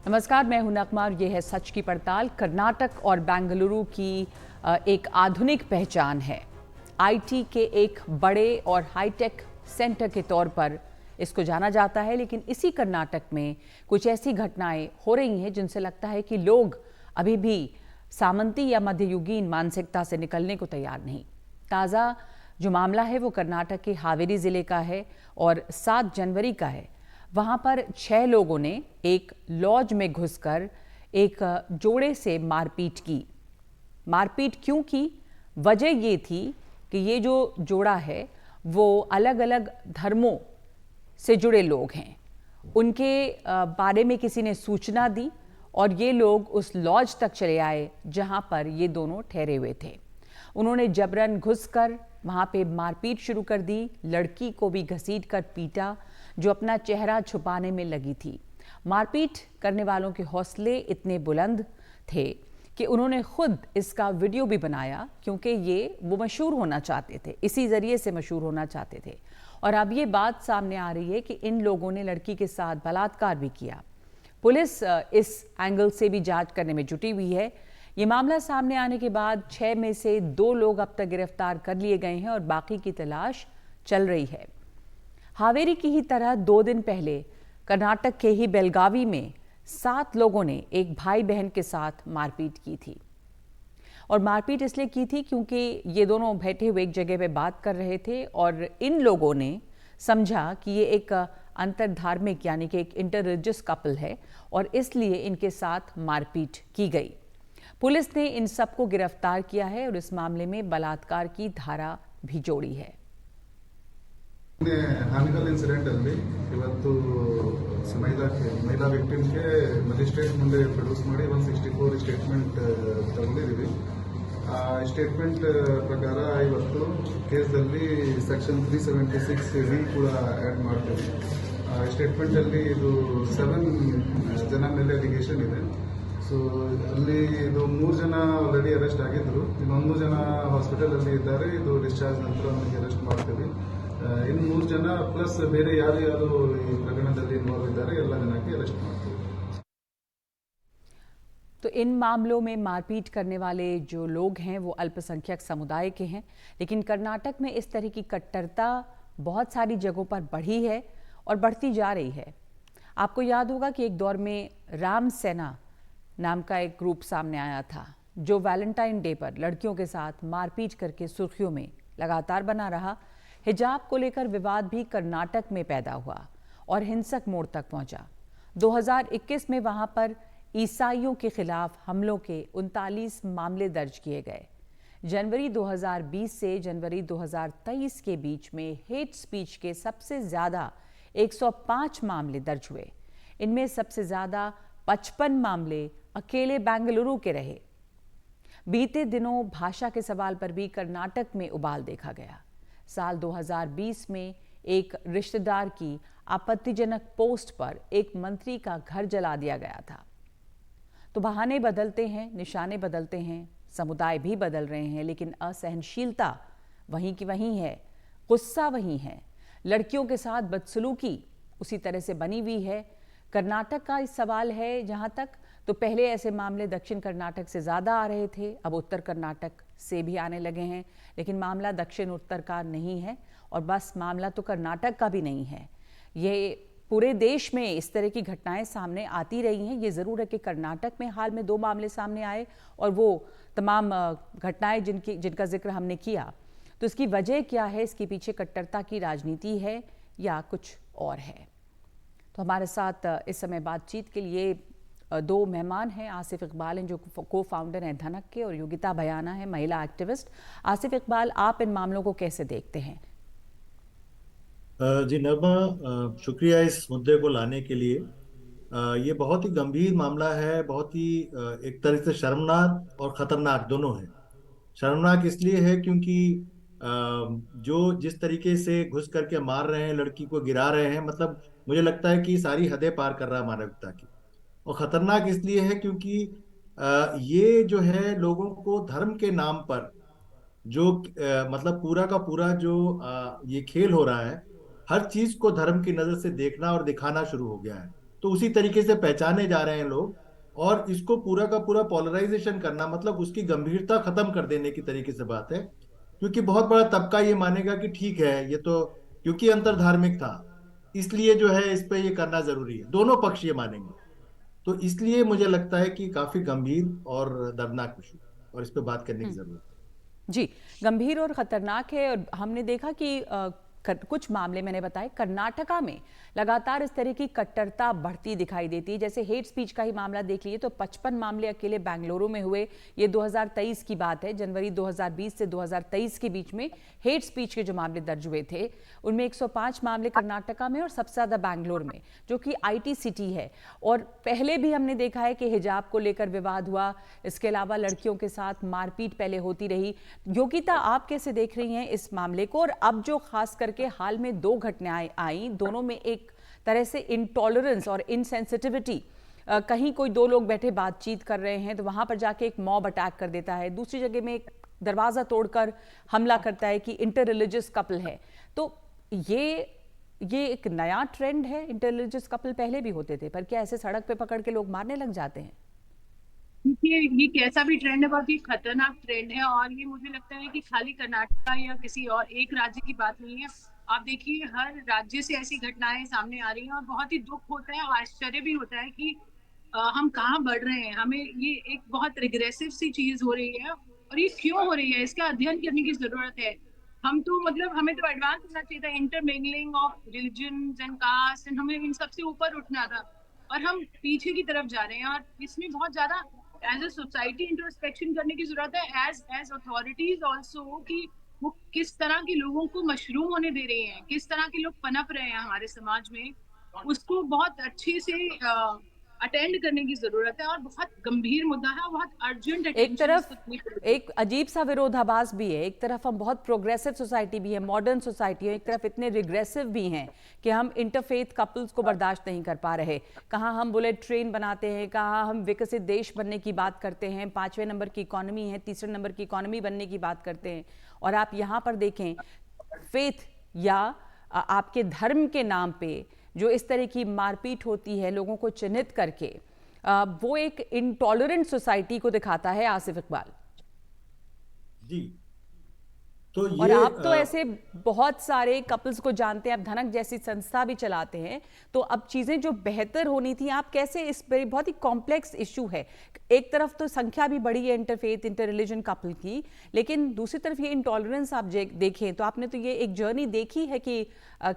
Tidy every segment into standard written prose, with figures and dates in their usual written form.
नमस्कार, मैं हूं नगमा। ये है सच की पड़ताल। कर्नाटक और बेंगलुरु की एक आधुनिक पहचान है। आईटी के एक बड़े और हाईटेक सेंटर के तौर पर इसको जाना जाता है, लेकिन इसी कर्नाटक में कुछ ऐसी घटनाएं हो रही हैं जिनसे लगता है कि लोग अभी भी सामंती या मध्ययुगीन मानसिकता से निकलने को तैयार नहीं। ताज़ा जो मामला है वो कर्नाटक के हावेरी ज़िले का है और 7 जनवरी का है। वहाँ पर 6 लोगों ने एक लॉज में घुसकर एक जोड़े से मारपीट की। मारपीट क्यों की? वजह ये थी कि ये जो जोड़ा है वो अलग अलग धर्मों से जुड़े लोग हैं। उनके बारे में किसी ने सूचना दी और ये लोग उस लॉज तक चले आए जहां पर ये दोनों ठहरे हुए थे। उन्होंने जबरन घुसकर वहां पे मारपीट शुरू कर दी। लड़की को भी घसीटकर पीटा जो अपना चेहरा छुपाने में लगी थी। मारपीट करने वालों के हौसले इतने बुलंद थे कि उन्होंने खुद इसका वीडियो भी बनाया, क्योंकि वो मशहूर होना चाहते थे, इसी जरिए से मशहूर होना चाहते थे। और अब ये बात सामने आ रही है कि इन लोगों ने लड़की के साथ बलात्कार भी किया। पुलिस इस एंगल से भी जांच करने में जुटी हुई है। ये मामला सामने आने के बाद 6 में से 2 लोग अब तक गिरफ्तार कर लिए गए हैं और बाकी की तलाश चल रही है। हावेरी की ही तरह 2 दिन पहले कर्नाटक के ही बेलगावी में 7 लोगों ने एक भाई बहन के साथ मारपीट की थी। और मारपीट इसलिए की थी क्योंकि ये दोनों बैठे हुए एक जगह पे बात कर रहे थे और इन लोगों ने समझा कि ये एक अंतरधार्मिक यानी कि एक इंटर रिलीजियस कपल है और इसलिए इनके साथ मारपीट की गई। पुलिस ने इन सबको गिरफ्तार किया है और इस मामले में बलात्कार की धारा भी जोड़ी है। ಹಾನಿಕಲ್ ಇನ್ಸಿಡೆಂಟ್ ಅಲ್ಲಿ ಇವತ್ತು ಮಹಿಳಾ ವಿಕ್ಟಿಮ್ಗೆ ಮ್ಯಾಜಿಸ್ಟ್ರೇಟ್ ಮುಂದೆ ಪ್ರೊಡ್ಯೂಸ್ ಮಾಡಿ 164 ಸ್ಟೇಟ್ಮೆಂಟ್ ತಗೊಂಡಿದ್ದೀವಿ. ಆ ಸ್ಟೇಟ್ಮೆಂಟ್ ಪ್ರಕಾರ ಇವತ್ತು ಕೇಸಲ್ಲಿ ಸೆಕ್ಷನ್ 376 ಕೂಡ ಆ್ಯಡ್ ಮಾಡ್ತೀವಿ. ಸ್ಟೇಟ್ಮೆಂಟ್ ಅಲ್ಲಿ ಇದು 7 ಜನ ಮೇಲೆ ಅಲಿಗೇಷನ್ ಇದೆ. ಸೊ ಅಲ್ಲಿ ಇದು 3 ಜನ ಆಲ್ರೆಡಿ ಅರೆಸ್ಟ್ ಆಗಿದ್ರು, ಇನ್ನೊಂದು ಜನ ಹಾಸ್ಪಿಟಲ್ ಅಲ್ಲಿ ಇದ್ದಾರೆ. ಇದು ಡಿಸ್ಚಾರ್ಜ್ ನಂತರ ಅವರಿಗೆ ಅರೆಸ್ಟ್ ಮಾಡ್ತೀವಿ. इन 3 ಜನ प्लस ಬೇರೆ ಯಾರು ಈ ಪ್ರಕರಣದಲ್ಲಿ ಇನ್ವಾಲ್ವ್ ಇದ್ದಾರೆ ಎಲ್ಲ ಜನಕ್ಕೆ ಅರೆಸ್ಟ್ ಮಾಡ್ತೀವಿ। तो इन मामलों में मारपीट करने वाले जो लोग हैं वो अल्पसंख्यक समुदाय के हैं, लेकिन कर्नाटक में इस तरह की कट्टरता बहुत सारी जगहों पर बढ़ी है और बढ़ती जा रही है। आपको याद होगा कि एक दौर में राम सेना नाम का एक ग्रुप सामने आया था जो वैलेंटाइन डे पर लड़कियों के साथ मारपीट करके सुर्खियों में लगातार बना रहा। हिजाब को लेकर विवाद भी कर्नाटक में पैदा हुआ और हिंसक मोड़ तक पहुंचा। 2021 में वहां पर ईसाइयों के खिलाफ हमलों के 39 मामले दर्ज किए गए। जनवरी 2020 से जनवरी 2023 के बीच में हेट स्पीच के सबसे ज्यादा 105 मामले दर्ज हुए। इनमें सबसे ज्यादा 55 मामले अकेले बेंगलुरु के रहे। बीते दिनों भाषा के सवाल पर भी कर्नाटक में उबाल देखा गया। साल 2020 में एक रिश्तेदार की आपत्तिजनक पोस्ट पर एक मंत्री का घर जला दिया गया था। तो बहाने बदलते हैं, निशाने बदलते हैं, समुदाय भी बदल रहे हैं, लेकिन असहनशीलता वहीं की वहीं है, गुस्सा वहीं है। लड़कियों के साथ बदसलूकी उसी तरह से बनी हुई है। कर्नाटक का इस सवाल है जहां तक, तो पहले ऐसे मामले दक्षिण कर्नाटक से ज़्यादा आ रहे थे, अब उत्तर कर्नाटक से भी आने लगे हैं। लेकिन मामला दक्षिण उत्तर का नहीं है और बस मामला तो कर्नाटक का भी नहीं है। ये पूरे देश में इस तरह की घटनाएं सामने आती रही हैं। ये ज़रूर है कि कर्नाटक में हाल में 2 मामले सामने आए और वो तमाम घटनाएं जिनका जिक्र हमने किया। तो इसकी वजह क्या है? इसके पीछे कट्टरता की राजनीति है या कुछ और है? तो हमारे साथ इस समय बातचीत के लिए 2 मेहमान हैं। आसिफ इकबाल हैं जो को फाउंडर हैं धनक के, और योगिता भयाना है महिला एक्टिविस्ट। आसिफ इकबाल, आप इन मामलों को कैसे देखते हैं? जी नरमा, शुक्रिया इस मुद्दे को लाने के लिए। ये बहुत ही गंभीर मामला है, बहुत ही एक तरह से शर्मनाक और खतरनाक दोनों है। शर्मनाक इसलिए है क्योंकि जो जिस तरीके से घुस करके मार रहे हैं, लड़की को गिरा रहे हैं, मतलब मुझे लगता है कि सारी हदें पार कर रहा है मानवता की। और खतरनाक इसलिए है क्योंकि ये जो है लोगों को धर्म के नाम पर जो मतलब पूरा का पूरा जो ये खेल हो रहा है, हर चीज को धर्म की नजर से देखना और दिखाना शुरू हो गया है। तो उसी तरीके से पहचाने जा रहे हैं लोग। और इसको पूरा का पूरा पॉलराइजेशन करना मतलब उसकी गंभीरता खत्म कर देने की तरीके से बात है, क्योंकि बहुत बड़ा तबका ये मानेगा कि ठीक है ये तो क्योंकि अंतरधार्मिक था इसलिए जो है इस पे ये करना जरूरी है, दोनों पक्ष ये मानेंगे। तो इसलिए मुझे लगता है कि काफी गंभीर और दर्दनाक इशू और इस पे बात करने की जरूरत है। जी, गंभीर और खतरनाक है। और हमने देखा कि कुछ मामले मैंने बताए कर्नाटका में लगातार इस तरह की कट्टरता बढ़ती दिखाई देती है। जैसे हेट स्पीच का ही मामला देख लीजिए तो 55 मामले अकेले बेंगलुरु में हुए। ये 2023 की बात है, जनवरी 2020 से 2023 के बीच में हेट स्पीच के जो मामले दर्ज हुए थे उनमें 105 मामले कर्नाटका में और सबसे ज्यादा बेंगलुरु में, जो कि IT सिटी है। और पहले भी हमने देखा है कि हिजाब को लेकर विवाद हुआ, इसके अलावा लड़कियों के साथ मारपीट पहले होती रही। योगिता, आप कैसे देख रही हैं इस मामले को? और अब जो खास करके हाल में 2 घटनाएं आई, दोनों में एक तरह से इंटॉलरेंस और इनसेंसिटिविटी, कहीं कोई 2 लोग बैठे बातचीत कर रहे हैं तो वहां पर जाके एक मॉब अटैक कर देता है, दूसरी जगह में एक दरवाजा तोड़कर हमला करता है कि इंटर रिलीजियस कपल है। तो ये एक नया ट्रेंड है। इंटर रिलीजियस कपल पहले भी होते थे, पर क्या ऐसे सड़क पे पकड़ के लोग मारने लग जाते हैं? ये कैसा भी ट्रेंड है, बहुत ही खतरनाक ट्रेंड है। और ये मुझे लगता है कि खाली कर्नाटका या किसी और एक राज्य की बात नहीं है। आप देखिए हर राज्य से ऐसी घटनाएं सामने आ रही हैं और बहुत ही दुख होता है, आश्चर्य भी होता है कि हम कहाँ बढ़ रहे हैं। हमें ये एक बहुत रिग्रेसिव सी चीज हो रही है और ये क्यों हो रही है इसका अध्ययन करने की जरूरत है। हम तो मतलब हमें तो एडवांस होना चाहिए था, intermingling of religions and caste, and हमें इन सबसे ऊपर उठना था। और हम पीछे की तरफ जा रहे हैं और इसमें बहुत ज्यादा एज अ सोसाइटी इंट्रोस्पेक्शन करने की जरूरत है, एज अथॉरिटीज ऑल्सो, कि वो किस तरह के लोगों को मशरूम होने दे रहे हैं, किस तरह के लोग पनप रहे हैं हमारे समाज में, उसको बहुत अच्छे से अटेंड करने की जरूरत है। और बहुत गंभीर मुद्दा है, बहुत अर्जेंट एक अटेंशन तरफ एक अजीब सा विरोधाभास भी है, एक तरफ हम बहुत प्रोग्रेसिव सोसाइटी भी है, मॉडर्न सोसाइटी है, एक तरफ इतने रिग्रेसिव भी हैं कि हम इंटरफेथ कपल्स को बर्दाश्त नहीं कर पा रहे। कहाँ हम बुलेट ट्रेन बनाते हैं, कहाँ हम विकसित देश बनने की बात करते हैं, 5वें नंबर की इकोनॉमी है, 3रे नंबर की इकोनॉमी बनने की बात करते हैं। और आप यहाँ पर देखें फेथ या आपके धर्म के नाम पे जो इस तरह की मारपीट होती है लोगों को चिन्हित करके, वो एक इंटॉलरेंट सोसाइटी को दिखाता है। आसिफ इकबाल जी, तो और ये आप तो ऐसे बहुत सारे कपल्स को जानते हैं, आप धनक जैसी संस्था भी चलाते हैं, तो अब चीजें जो बेहतर होनी थी, आप कैसे इस पर, बहुत ही कॉम्प्लेक्स इशू है। एक तरफ तो संख्या भी बढ़ी है इंटरफेथ इंटर रिलीजन कपल की, लेकिन दूसरी तरफ ये इंटॉलरेंस आप देखें तो आपने तो ये एक जर्नी देखी है कि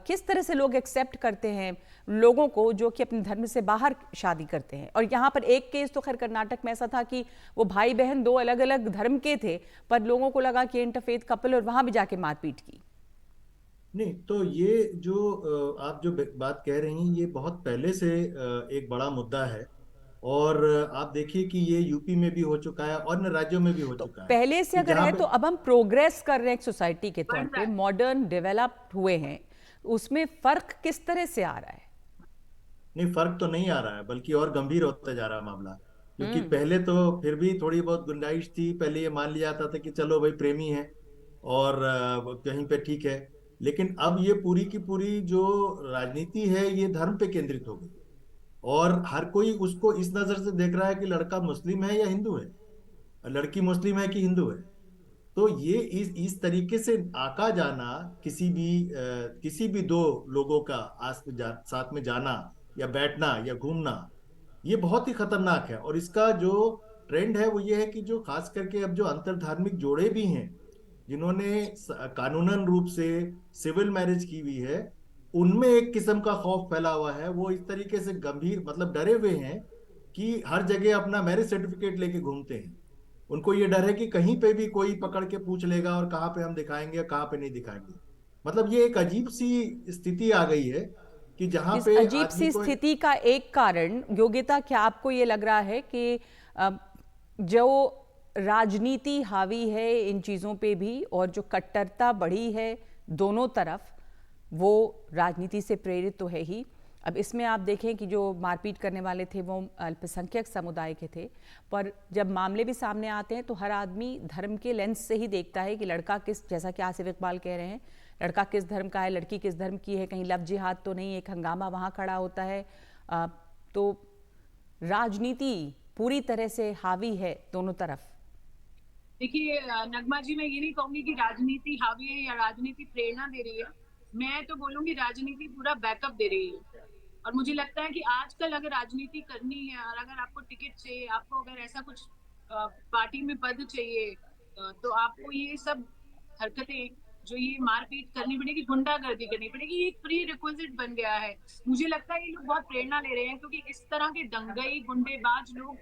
किस तरह से लोग एक्सेप्ट करते हैं लोगों को जो कि अपने धर्म से बाहर शादी करते हैं। और यहाँ पर एक केस तो खैर कर्नाटक में ऐसा था कि वो भाई बहन 2 अलग अलग धर्म के थे, पर लोगों को लगा कि इंटरफेथ कपल, और वहां भी जाके मारपीट की। नहीं, तो ये जो आप जो बात कह रही हैं ये बहुत पहले से एक बड़ा मुद्दा है। और आप देखिए कि ये यूपी में भी हो चुका है और अन्य राज्यों में भी हो तो चुका है पहले से कि अगर जहाँ है पे तो अब हम प्रोग्रेस कर रहे हैं एक सोसाइटी के तौर पे, मॉडर्न डेवलप्ड हुए हैं, उसमें फर्क किस तरह से आ रहा है? नहीं, फर्क तो नहीं आ रहा है बल्कि और गंभीर होता जा रहा है मामला। क्योंकि पहले तो फिर भी थोड़ी बहुत गुंजाइश थी, पहले ये मान लिया जाता था कि चलो भाई प्रेमी है और कहीं पे ठीक है। लेकिन अब ये पूरी की पूरी जो राजनीति है ये धर्म पे केंद्रित हो गई और हर कोई उसको इस नजर से देख रहा है कि लड़का मुस्लिम है या हिंदू है, लड़की मुस्लिम है कि हिंदू है। तो ये इस तरीके से आका जाना किसी भी 2 लोगों का साथ में जाना या बैठना या घूमना, ये बहुत ही खतरनाक है। और इसका जो ट्रेंड है वो ये है कि जो खास करके अब जो अंतरधार्मिक जोड़े भी हैं जिन्होंने कानूनन रूप से सिविल मैरिज की हुई है, उनमें एक किस्म का खौफ फैला हुआ है। वो इस तरीके से गंभीर मतलब डरे हुए हैं कि हर जगह अपना मैरिज सर्टिफिकेट लेके घूमते हैं। उनको ये डर है कि कहीं पे भी कोई पकड़ के पूछ लेगा और कहाँ पे हम दिखाएंगे कहाँ पे नहीं दिखाएंगे। मतलब ये एक अजीब सी स्थिति आ गई है कि जहाँ इस पे अजीब आदमी सी को स्थिति का एक कारण, योगिता, क्या आपको ये लग रहा है कि जो राजनीति हावी है इन चीजों पे भी और जो कट्टरता बढ़ी है दोनों तरफ, वो राजनीति से प्रेरित तो है ही। अब इसमें आप देखें कि जो मारपीट करने वाले थे वो अल्पसंख्यक समुदाय के थे, पर जब मामले भी सामने आते हैं तो हर आदमी धर्म के लेंस से ही देखता है कि लड़का किस, जैसा कि आसिफ इकबाल कह रहे हैं, लड़का किस धर्म का है, लड़की किस धर्म की है, कहीं लव जिहाद तो नहीं, एक हंगामा वहाँ खड़ा होता है। तो राजनीति पूरी तरह से हावी है दोनों तरफ। देखिए नगमा जी, मैं ये नहीं कहूंगी कि राजनीति हावी है या राजनीति प्रेरणा दे रही है। मैं तो बोलूंगी राजनीति पूरा बैकअप दे रही है। और मुझे लगता है कि आजकल अगर राजनीति करनी है और अगर आपको टिकट चाहिए, आपको अगर ऐसा कुछ पार्टी में पद चाहिए, तो आपको ये सब हरकतें, जो ये मारपीट करनी पड़ेगी, गुंडागर्दी करनी पड़ेगी, ये एक प्री रिक्विजिट बन गया है। मुझे लगता है ये लोग बहुत प्रेरणा ले रहे हैं, क्योंकि इस तरह के दंगई गुंडेबाज लोग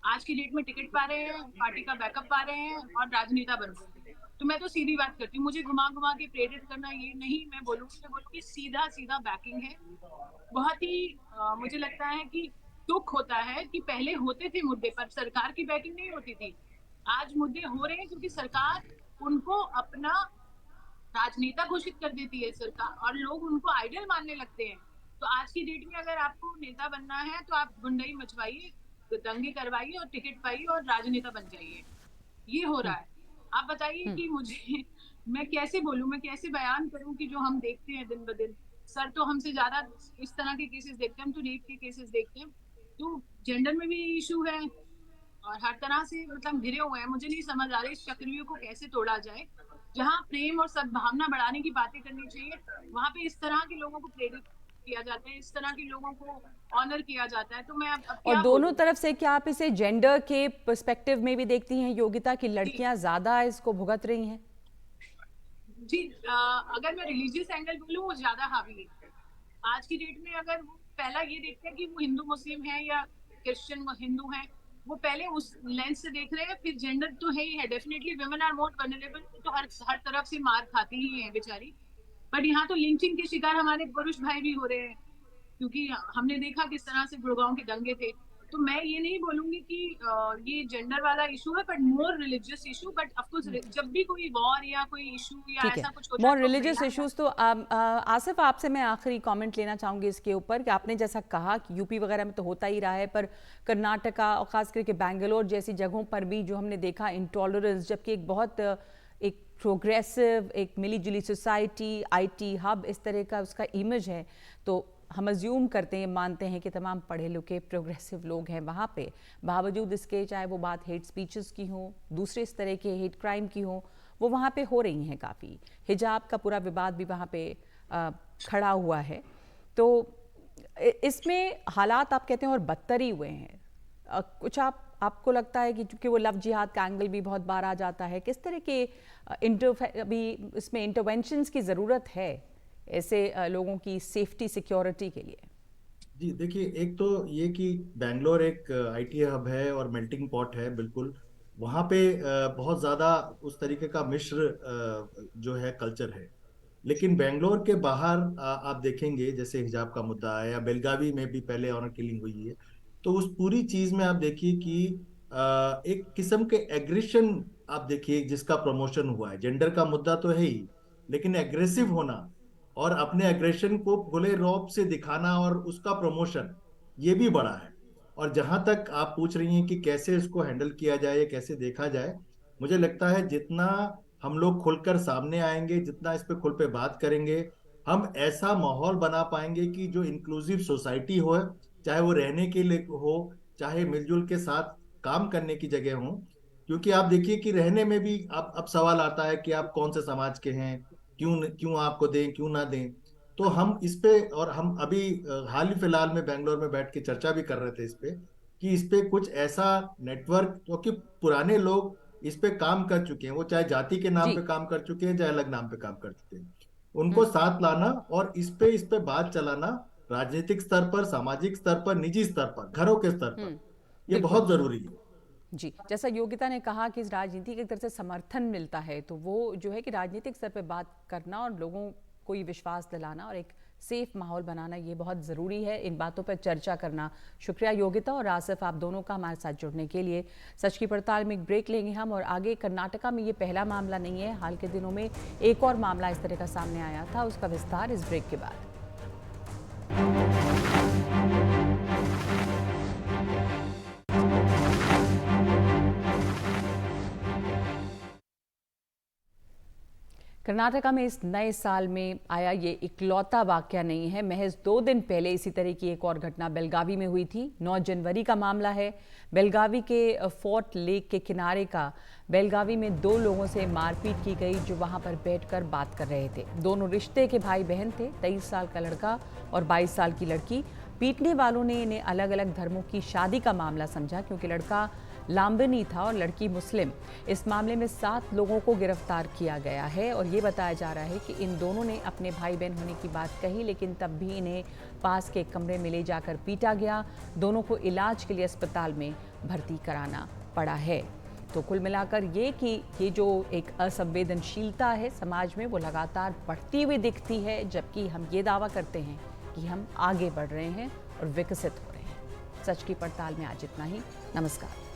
आज की डेट में टिकट पा रहे हैं, पार्टी का बैकअप पा रहे हैं और राजनेता बन रहे हैं। तो मैं तो सीधी बात करती हूँ, मुझे घुमा घुमा के प्रेरित करना ये नहीं मैं बोलूंगी सीधा सीधा बैकिंग है। बहुत ही मुझे लगता है कि दुख होता है कि पहले होते थे मुद्दे पर सरकार की बैकिंग नहीं होती थी। आज मुद्दे हो रहे हैं क्योंकि सरकार उनको अपना राजनेता घोषित कर देती है सरकार, और लोग उनको आइडल मानने लगते हैं। तो आज की डेट में अगर आपको नेता बनना है तो आप गुंडई मचवाइए, दंगे करवाइए और टिकट पाइए और राजनेता बन जाइए। ये हो रहा है। आप बताइए कि मुझे मैं कैसे बोलूं, मैं कैसे बयान करूं कि जो हम देखते हैं दिन ब दिन। सर तो हमसे ज्यादा इस तरह के केसेस देखते हैं, हम तो रेप के केसेस देखते हैं। तो जेंडर में भी इशू है और हर तरह से मतलब घिरे हुए हैं। मुझे नहीं समझ आ रही इस चक्रव्यूह को कैसे तोड़ा जाए। जहाँ प्रेम और सद्भावना बढ़ाने की बातें करनी चाहिए, वहां पे इस तरह के लोगों को प्रेरित किया जाता है, इस तरह के लोगों को ऑनर किया जाता है। तो मैं अब और क्या दोनों बोलूं? तरफ से क्या आप इसे जेंडर के पर्सपेक्टिव में भी देखती हैं योगिता, की लड़कियां ज्यादा इसको भुगत रही हैं? जी, अगर मैं रिलीजियस एंगल बोलूं, वो ज्यादा हावी है आज की डेट में। अगर वो पहला ये देखते हैं कि वो हिंदू मुस्लिम है या क्रिश्चियन हिंदू है, वो पहले उस लेंस से देख रहे हैं। फिर जेंडर तो है ही है, definitely women are more vulnerable, तो हर तरफ से मार खाती ही है बेचारी। बट यहाँ तो लिंचिंग के शिकार हमारे पुरुष भाई भी हो रहे हैं, क्योंकि हमने देखा किस तरह से गुड़गांव के दंगे थे। तो मैं ये नहीं बोलूंगी कि ये जेंडर वाला इशू है, but more religious issue. But of course जब भी कोई वॉर या कोई इशू या ठीक है, ऐसा कुछ होता है मोर तो रिलीजियस इश्यूज। तो आसिफ, आपसे मैं आखिरी कमेंट लेना चाहूंगी इसके ऊपर कि आपने जैसा कहा कि यूपी वगैरह में तो होता ही रहा है, पर कर्नाटका और खास करके बैंगलोर जैसी जगहों पर भी जो हमने देखा इंटॉलरेंस, जबकि एक बहुत एक प्रोग्रेसिव, एक मिली जुली सोसाइटी, आईटी हब, इस तरह का उसका इमेज है। तो हम अज्यूम करते हैं, मानते हैं कि तमाम पढ़े लिखे प्रोग्रेसिव लोग हैं वहाँ पे, बावजूद इसके चाहे वो बात हेट स्पीचेस की हो, दूसरे इस तरह के हेट क्राइम की हो, वो वहाँ पे हो रही हैं काफ़ी। हिजाब का पूरा विवाद भी वहाँ पे खड़ा हुआ है। तो इसमें हालात आप कहते हैं और बदतर ही हुए हैं। कुछ आपको लगता है कि चूंकि वो लव जिहाद का एंगल भी बहुत बार आ जाता है, किस तरह के अभी इसमें इंटरवेंशंस की ज़रूरत है ऐसे लोगों की सेफ्टी सिक्योरिटी के लिए? जी देखिए, एक तो ये कि बैंगलोर एक आईटी हब है और मेल्टिंग पॉट है, बिल्कुल। वहाँ पे बहुत ज़्यादा उस तरीके का मिश्र जो है कल्चर है। लेकिन बेंगलोर के बाहर आप देखेंगे, जैसे हिजाब का मुद्दा है, या बेलगावी में भी पहले ऑनर किलिंग हुई है, तो उस पूरी चीज में आप देखिए कि एक किस्म के एग्रेशन आप देखिए जिसका प्रमोशन हुआ है। जेंडर का मुद्दा तो है ही, लेकिन एग्रेसिव होना और अपने एग्रेशन को खुले रौब से दिखाना और उसका प्रमोशन, ये भी बड़ा है। और जहां तक आप पूछ रही हैं कि कैसे इसको हैंडल किया जाए या कैसे देखा जाए, मुझे लगता है जितना हम लोग खुलकर सामने आएंगे, जितना इस पे खुल पे बात करेंगे, हम ऐसा माहौल बना पाएंगे कि जो इंक्लूसिव सोसाइटी हो, चाहे वो रहने के लिए हो, चाहे मिलजुल के साथ काम करने की जगह हो। क्योंकि आप देखिए कि रहने में भी अब सवाल आता है कि आप कौन से समाज के हैं, क्यों क्यों आपको दें, क्यों ना दें। तो हम इस पे, और हम अभी हाल ही फिलहाल में बेंगलोर में बैठ के चर्चा भी कर रहे थे इस पे, कि इस पे कुछ ऐसा नेटवर्क, क्योंकि पुराने लोग इस पे काम कर चुके हैं, वो चाहे जाति के नाम जी। पे काम कर चुके हैं, चाहे अलग नाम पे काम कर चुके हैं, उनको साथ लाना और इस पे बात चलाना, राजनीतिक स्तर पर, सामाजिक स्तर पर, निजी स्तर पर, घरों के स्तर पर, ये बिल्कुल। बहुत जरूरी है। जी, जैसा योगिता ने कहा कि इस राजनीति की तरफ से समर्थन मिलता है, तो वो जो है कि राजनीतिक स्तर पे बात करना और लोगों को ये विश्वास दिलाना और एक सेफ माहौल बनाना, ये बहुत ज़रूरी है। इन बातों पर चर्चा करना। शुक्रिया योगिता और आसिफ, आप दोनों का हमारे साथ जुड़ने के लिए। सच की पड़ताल में एक ब्रेक लेंगे हम, और आगे कर्नाटका में ये पहला मामला नहीं है। हाल के दिनों में एक और मामला इस तरह का सामने आया था, उसका विस्तार इस ब्रेक के बाद। कर्नाटका में इस नए साल में आया ये इकलौता वाकया नहीं है। महज 2 दिन पहले इसी तरह की एक और घटना बेलगावी में हुई थी। 9 जनवरी का मामला है। बेलगावी के फोर्ट लेक के किनारे का बेलगावी में 2 लोगों से मारपीट की गई जो वहां पर बैठकर बात कर रहे थे। दोनों रिश्ते के भाई बहन थे। 23 साल का लड़का और 22 साल की लड़की। पीटने वालों ने इन्हें अलग अलग धर्मों की शादी का मामला समझा क्योंकि लड़का लाम्बनी था और लड़की मुस्लिम। इस मामले में 7 लोगों को गिरफ्तार किया गया है और ये बताया जा रहा है कि इन दोनों ने अपने भाई बहन होने की बात कही, लेकिन तब भी इन्हें पास के कमरे में ले जाकर पीटा गया। दोनों को इलाज के लिए अस्पताल में भर्ती कराना पड़ा है। तो कुल मिलाकर ये जो एक असंवेदनशीलता है समाज में, वो लगातार बढ़ती हुई दिखती है, जबकि हम ये दावा करते हैं कि हम आगे बढ़ रहे हैं और विकसित हो रहे हैं। सच की पड़ताल में आज इतना ही। नमस्कार।